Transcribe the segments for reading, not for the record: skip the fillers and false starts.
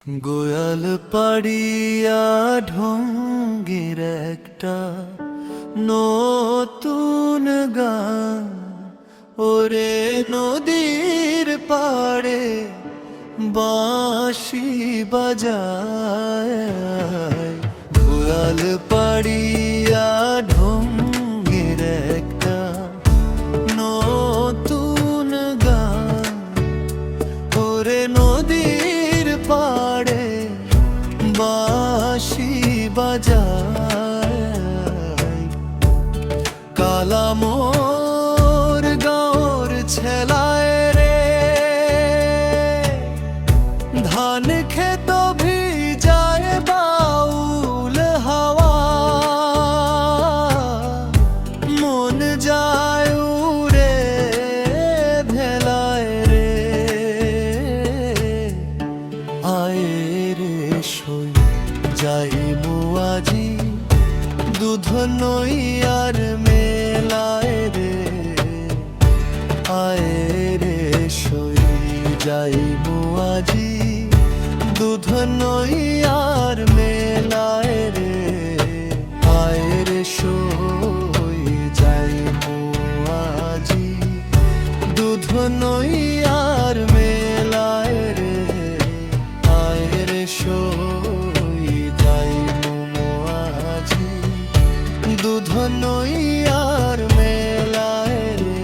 গোয়াল পাড়িয়া ঢঙ্গের একটা নতুন গান, ওরে নদীর পাড়ে বাঁশি বাজায়। গোয়াল পাড়িয়া ঢঙ্গের একটা নতুন গান, ওরে নদীর পাড়ে বাঁশি বাজায়। কালা মোর গাঁওর ছেলায় রে, ধান খেত ভিজায় বাউল হাওয়া, মন যায় উড়ে ভেলায় রে। আয় রে সই যাইবো আজি দুধ নইয়ার মেলায় রে। আয় রে সই যাইবো আজি দুধ নইয়ার মেলায় রে। আয় রে সই যাইবো আজি দুধ নইয়ার মেলায় রে। আয় রে সই যাইবো আজি দুধ নইয়ার মেলায় রে।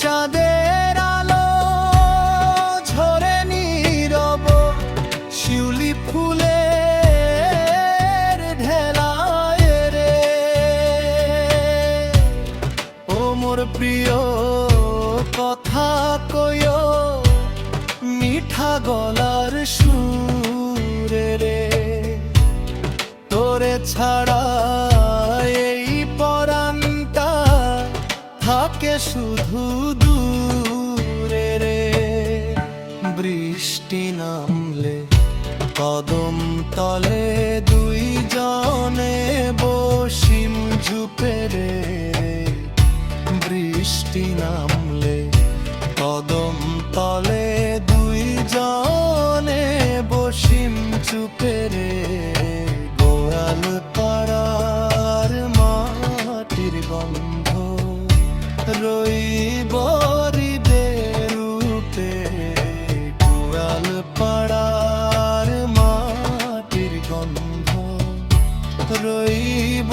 চাঁদের আলো ঝরে নীরব শিউলি ফুলের ঢেলায় রে। ও মোর প্রিয় কথা কইও মিঠা গলার সুরে রে। তোরে ছাড়া এই পরাণটা থাকে শুধু দূরে রে। বৃষ্টি নামলে কদম তলে দুইজনে বসিম ঝুপে রে। বৃষ্টি নামলে কদম তলে দুইজনে বসিম চুপে রে। গোয়াল পাড়ার মাটির গন্ধ রইব হৃদের রূপে। গোয়াল পাড়ার মাটির গন্ধ রইব